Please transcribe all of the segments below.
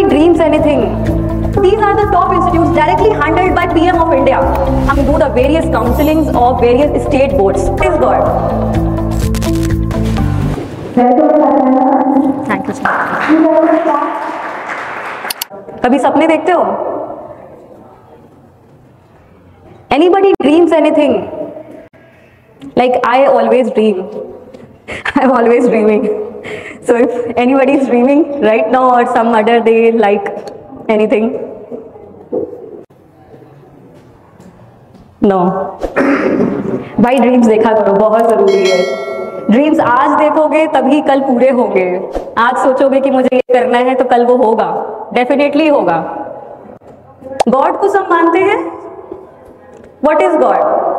Anybody dreams anything? These are the top institutes directly handled by PM of India. We do the various counselings of various state boards. Praise God. Thank you. कभी सपने देखते हो? Anybody dreams anything? Like I always dream. I'm always dreaming. So if anybody is dreaming right now or some other day, like anything? No. भाई dreams देखा करो, बहुत जरूरी है. ड्रीम्स आज देखोगे तभी कल पूरे होंगे. आज सोचोगे कि मुझे ये करना है तो कल वो होगा, डेफिनेटली होगा. गॉड को सब मानते हैं. What is God?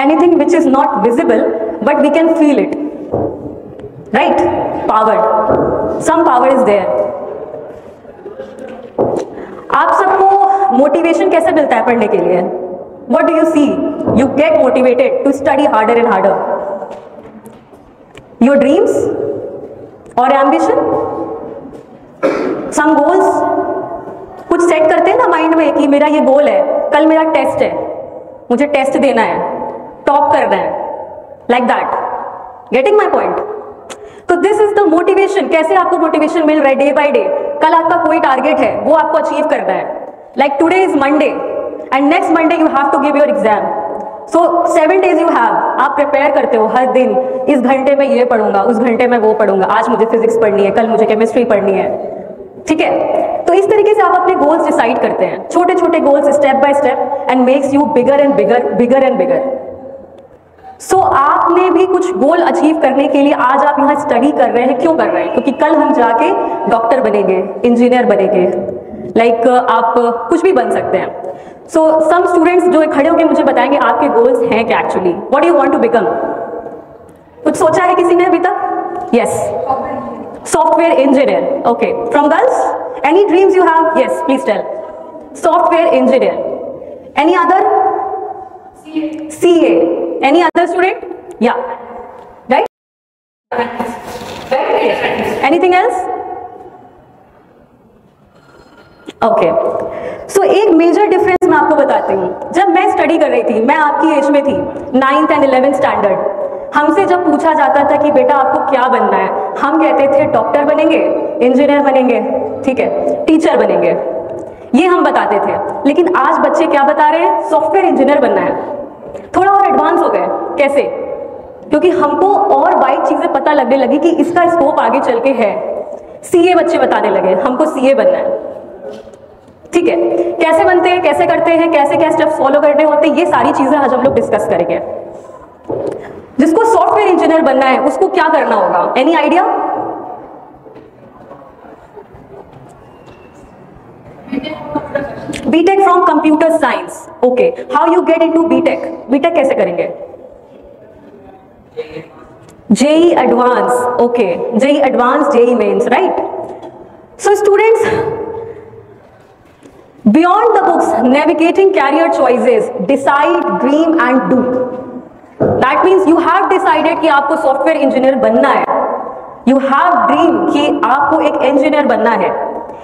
Anything which is not visible but we can feel it, right? Power, some power is there. आप सबको मोटिवेशन कैसे मिलता है पढ़ने के लिए? What do you see? You get motivated to study harder and harder. Your dreams or ambition, some goals, कुछ set करते हैं ना माइंड में कि मेरा ये गोल है, कल मेरा टेस्ट है, मुझे टेस्ट देना है, टॉप करना है, like that. Getting my point? तो दिस इज द मोटिवेशन. कैसे आपको मोटिवेशन मिल रहा है डे बाय डे? कल आपका कोई टारगेट है, वो आपको अचीव करना है. Like today is Monday and next Monday you have to give your exam. So 7 days you have. आप प्रिपेयर करते हो हर दिन, इस घंटे में ये पढ़ूंगा, उस घंटे में वो पढ़ूंगा, आज मुझे फिजिक्स पढ़नी है, कल मुझे केमिस्ट्री पढ़नी है. ठीक है? तो इस तरीके से आप अपने गोल्स डिसाइड करते हैं, छोटे छोटे goals, step by step, and makes you bigger and bigger, bigger and bigger. So आपने भी कुछ गोल अचीव करने के लिए आज आप यहाँ स्टडी कर रहे हैं. क्यों कर रहे हैं? क्योंकि कल हम जाके डॉक्टर बनेंगे, इंजीनियर बनेंगे, लाइक आप कुछ भी बन सकते हैं. सो सम स्टूडेंट्स जो खड़े होकर मुझे बताएंगे आपके गोल्स हैं क्या actually. What you want to become? कुछ सोचा है किसी ने अभी तक? Yes, software engineer. Okay, from girls any dreams you have? Yes, please tell. Software engineer. Any other? CA. Any other student? Yeah. Right? Anything else? Okay. So एक major difference मैं आपको बताती हूँ. जब मैं स्टडी कर रही थी, मैं आपकी एज में थी, 9th and 11th स्टैंडर्ड. हमसे जब पूछा जाता था कि बेटा आपको क्या बनना है, हम कहते थे डॉक्टर बनेंगे, इंजीनियर बनेंगे, ठीक है, टीचर बनेंगे, ये हम बताते थे. लेकिन आज बच्चे क्या बता रहे हैं? सॉफ्टवेयर इंजीनियर बनना है. थोड़ा और एडवांस हो गए. कैसे? क्योंकि हमको और वाइड चीजें पता लगने लगी कि इसका स्कोप आगे चल के है. सीए बच्चे बताने लगे, हमको सीए बनना है. ठीक है? कैसे बनते हैं, कैसे करते हैं, कैसे क्या स्टेप्स फॉलो करने होते हैं, ये सारी चीजें आज हम लोग डिस्कस करेंगे. जिसको सॉफ्टवेयर इंजीनियर बनना है उसको क्या करना होगा? Any idea? BTech from computer science. Okay, how you get into BTech? BTech कैसे करेंगे? JEE advance. Okay, JEE advance, JEE mains, right? So students, beyond the books, navigating career choices, decide, dream and do. That means you have decided कि आपको software engineer बनना है. You have dream कि आपको एक engineer बनना है,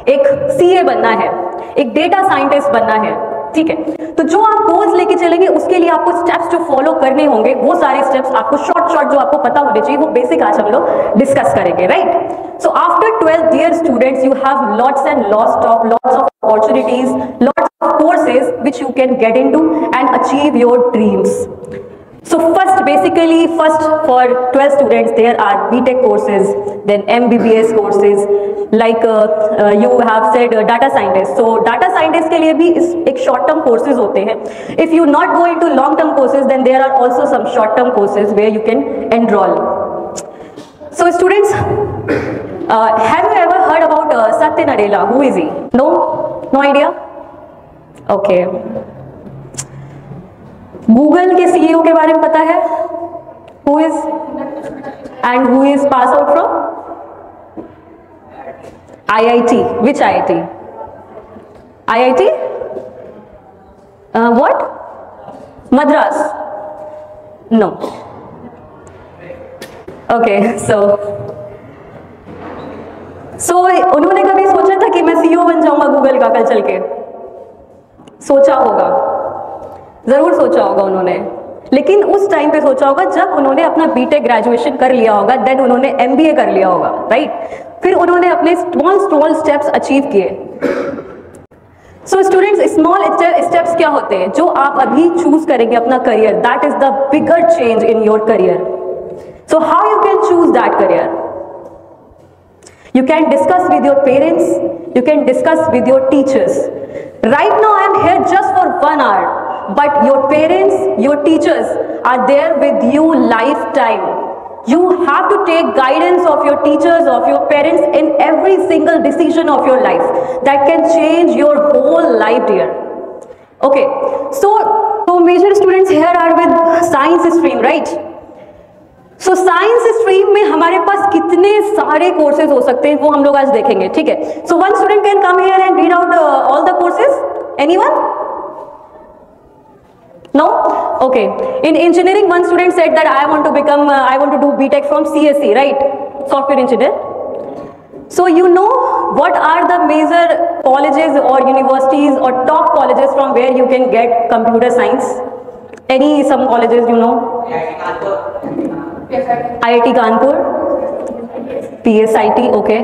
एक सीए बनना है, एक डेटा साइंटिस्ट बनना है. ठीक है? तो जो आप गोल्स लेके चलेंगे उसके लिए आपको स्टेप्स जो फॉलो करने होंगे, वो सारे स्टेप्स आपको शॉर्ट जो आपको पता होने चाहिए, वो बेसिक आज हम लोग डिस्कस करेंगे. Right? So after 12th, dear students, you have lots of opportunities, lots of courses which you can get into and achieve your dreams. So first for 12 students there are BTech courses, then MBBS courses, like you have said data scientist. So data scientist के लिए भी एक short term courses होते हैं. If you not go into long term courses, then there are also some short term courses where you can enroll. So students, have you ever heard about Satya Nadella? Who is he? No idea? Okay. Google के CEO के बारे में पता है? Who is and who is pass out from? IIT. Which IIT? IIT? What? Madras? No. Okay, so सो उन्होंने कभी सोचा था कि मैं सीईओ बन जाऊंगा गूगल का कल चल के? सोचा होगा, जरूर सोचा होगा उन्होंने, लेकिन उस टाइम पे सोचा होगा जब उन्होंने अपना बीटेक ग्रेजुएशन कर लिया होगा, देन उन्होंने एमबीए कर लिया होगा, राइट? फिर उन्होंने अपने स्मॉल स्टेप्स अचीव किए। सो स्टूडेंट्स, स्मॉल स्टेप्स क्या होते हैं? जो आप अभी चूज करेंगे अपना career, that is the bigger change in your career. So how you can choose that career? You can discuss with your parents, you can discuss with your teachers. Right now I am here just for 1 hour, but your parents, your teachers are there with you lifetime. You have to take guidance of your teachers, of your parents in every single decision of your life that can change your whole life, dear. Okay, so major students here are with science stream, right? So science stream में हमारे पास कितने सारे courses हो सकते हैं वो हम लोग आज देखेंगे, ठीक है? So one student can come here and read out all the courses, anyone? No? Okay, in engineering one student said that I want to do BTech from CSE, right? Software engineer. So you know what are the major colleges or universities or top colleges from where you can get computer science? Some colleges you know? IIT Kanpur, PSIT, okay,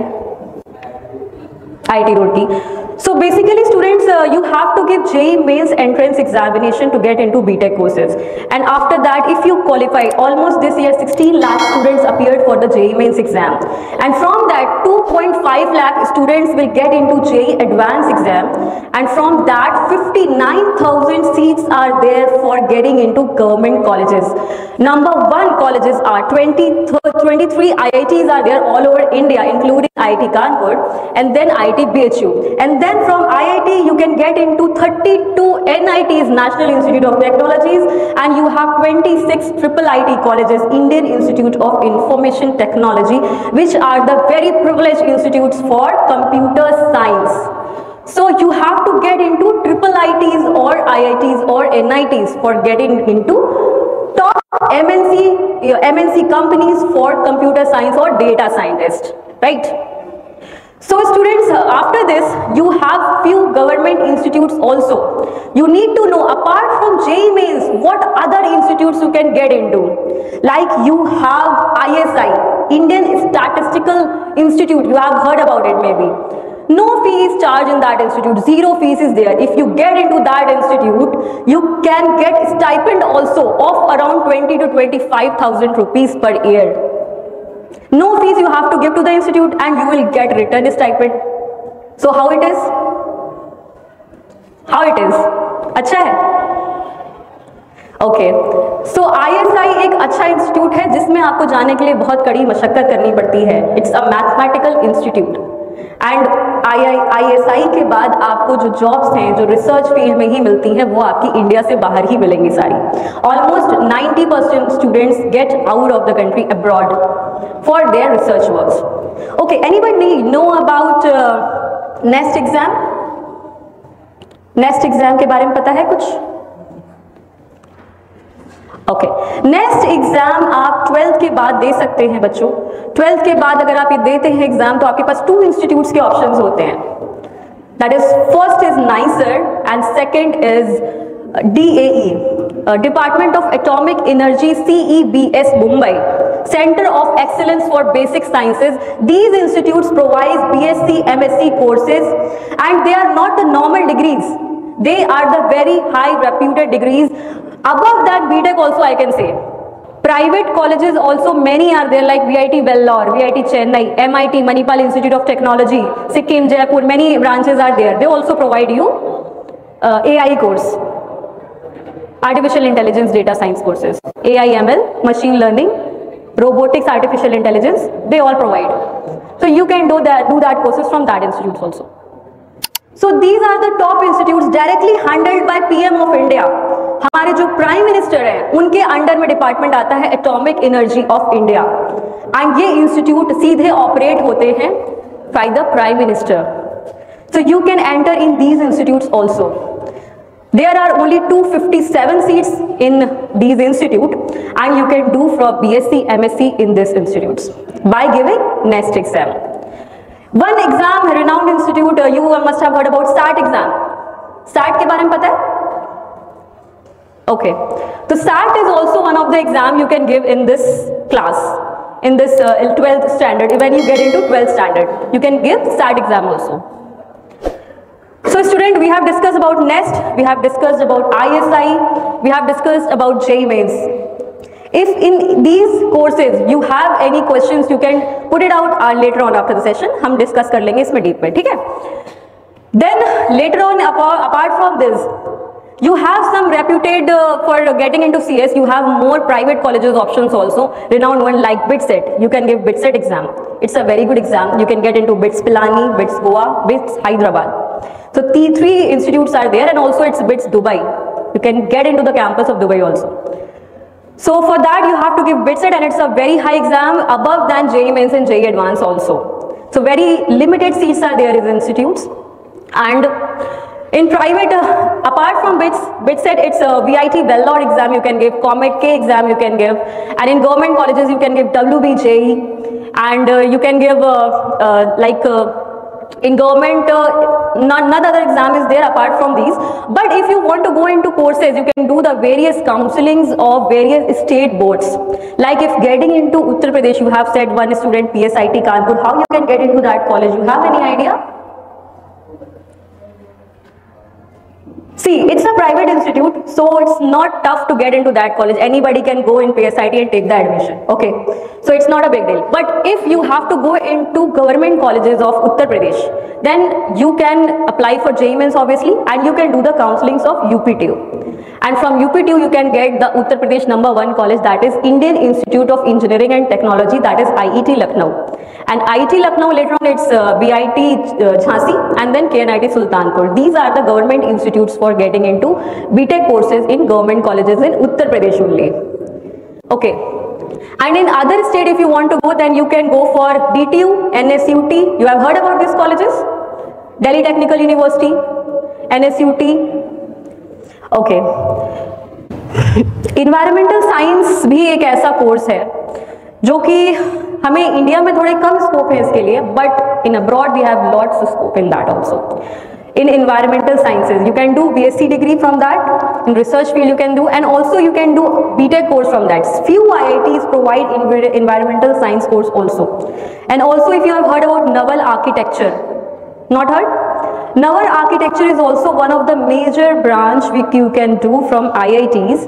IIT Roorkee. So basically students, you have to give JEE mains entrance examination to get into BTech courses, and after that if you qualify, almost this year 16 lakh students appeared for the JEE mains exam, and from that 2.5 lakh students will get into JEE advanced exam, and from that 59,000 seats are there for getting into government colleges. Number 1 colleges are 23 IITs are there all over India, including IIT Kanpur and then IIT BHU, and then from IIT you can get into 32 NITs, National Institute of Technologies, and you have 26 triple IT colleges, Indian Institute of Information Technology, which are the very privileged institutes for computer science. So you have to get into triple ITs or IITs or NITs for getting into top MNC companies for computer science or data scientist, right? So students, after this you have few government institutes also. You need to know, apart from JEE mains, what other institutes you can get into. Like you have ISI, Indian Statistical Institute, you have heard about it maybe. No fee is charged in that institute, zero fees is there. If you get into that institute, you can get stipend also of around 20 to 25,000 rupees per year. No fees you have to give to the institute and you will get return stipend. So how it is? How it is? अच्छा है? Okay. So ISI एक अच्छा institute है जिसमें आपको जाने के लिए बहुत कड़ी मशक्कत करनी पड़ती है. It's a mathematical institute. And ISI के बाद आपको जो जॉब्स हैं जो रिसर्च फील्ड में ही मिलती हैं वो आपकी इंडिया से बाहर ही मिलेंगी सारी. Almost 90% students get out of the country abroad for their research works. Okay, anybody know about nest exam? Nest exam के बारे में पता है कुछ? ओके, नेक्स्ट एग्जाम आप 12th के बाद दे सकते हैं बच्चों. 12th के बाद अगर आप ये देते हैं एग्जाम तो आपके पास 2 इंस्टीट्यूट्स के ऑप्शंस होते हैं. That is first is nicer and second is DAE, department of atomic energy, CEBS Mumbai, Center of Excellence for Basic Sciences. These institutes provide BSc, MSc courses and they are not the normal degrees. They are the very high reputed degrees. Above that, BTech also I can say. Private colleges also many are there, like VIT Vellore, VIT Chennai, MIT Manipal Institute of Technology, Sikkim, Jaipur, many branches are there. They also provide you AI course, Artificial Intelligence Data Science courses, AI ML, Machine Learning, Robotics, Artificial Intelligence, they all provide. So you can do that courses from that institutes also. So these are the top institutes directly handled by PM of India. हमारे जो prime minister हैं उनके under में department आता है atomic energy of India, and ये institute सीधे operate होते हैं by the prime minister. So you can enter in these institutes also. There are only 257 seats in these institutes and you can do from BSc, MSc in these institutes by giving NEST exam. One exam, renowned institute, you must have heard about SAT exam. SAT के बारे में पता है? Okay. So SAT is also one of the exam you can give in this class, in this 12th standard. When you get into 12th standard, you can give SAT exam also. So student, we have discussed about NEST, we have discussed about ISI, we have discussed about JEE Mains. If in these courses you have any questions, you can put it out later on after the session. हम discuss कर लेंगे इसमें deep में, ठीक है? Then later on, apart from this, you have some reputed for getting into CS. You have more private colleges options also. Renowned one like BITSET. You can give BITSET exam. It's a very good exam. You can get into BITS Pilani, BITS Goa, BITS Hyderabad. So three institutes are there, and also it's BITS Dubai. You can get into the campus of Dubai also. So for that you have to give BITSET, and it's a very high exam, above than JEE Mains and JEE Advanced also. So very limited seats are there in institutes. And in private, apart from BITSET, it's a VIT Bellor exam you can give, Comet K exam you can give, and in government colleges you can give WBJE, and you can give in government, none other exam is there apart from these. But if you want to go into courses, you can do the various counselings of various state boards. Like if getting into Uttar Pradesh, you have said one student PSIT Kanpur, how you can get into that college? You have any idea? See, it's a private institute, so it's not tough to get into that college. Anybody can go in PSIT and take the admission. Okay, so it's not a big deal. But if you have to go into government colleges of Uttar Pradesh, then you can apply for JEE Mains obviously, and you can do the counselings of UPTU. And from UPTU you can get the Uttar Pradesh #1 college, that is Indian Institute of Engineering and Technology, that is IET Lucknow. And IET Lucknow, later on it's BIT Jhansi, and then KNIT Sultanpur. These are the government institutes for getting into BTech courses in government colleges in Uttar Pradesh only. Okay. And in other state, if you want to go, then you can go for DTU, NSUT. You have heard about these colleges? Delhi Technical University, NSUT. Okay. Environmental Science भी एक ऐसा course है जो कि हमें India में थोड़े कम scope है इसके लिए, but in abroad we have lots of scope in that also. In environmental sciences, you can do BSc degree from that. In research field, you can do, and also you can do BTech course from that. Few IITs provide environmental science course also. And also, if you have heard about Naval Architecture, not heard? Naval Architecture is also one of the major branch which you can do from IITs.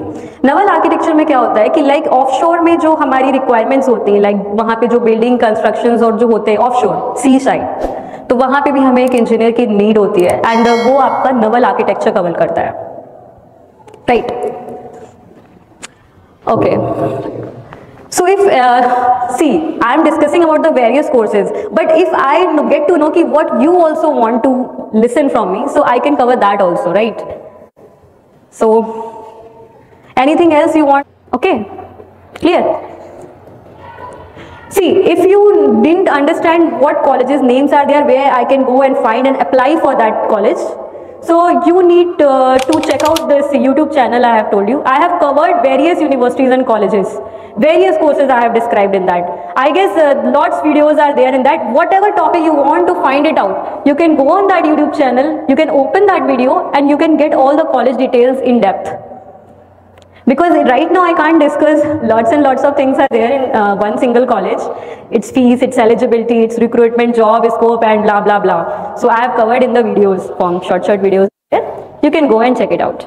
Naval Architecture में क्या होता है कि like offshore में जो हमारी requirements होती हैं, like वहाँ पे जो building constructions और जो होते हैं offshore, sea side, तो वहाँ पे भी हमें एक इंजीनियर की नीड होती है, एंड वो आपका नवल आर्किटेक्चर कवर करता है, right? Okay. So if see, I am discussing about the various courses, but if I get to know ki what you also want to listen from me, so I can cover that also, right? So anything else you want? Okay, clear? See, if you didn't understand what colleges names are there, where I can go and find and apply for that college, so you need to check out this YouTube channel I have told you. I have covered various universities and colleges, various courses I have described in that. I guess lots videos are there in that. Whatever topic you want to find it out, you can go on that YouTube channel, you can open that video, and you can get all the college details in depth. Because right now I can't discuss lots and lots of things are there in one single college. Its fees, its eligibility, its recruitment, job, scope, and blah blah blah. So I have covered in the videos, short videos. You can go and check it out.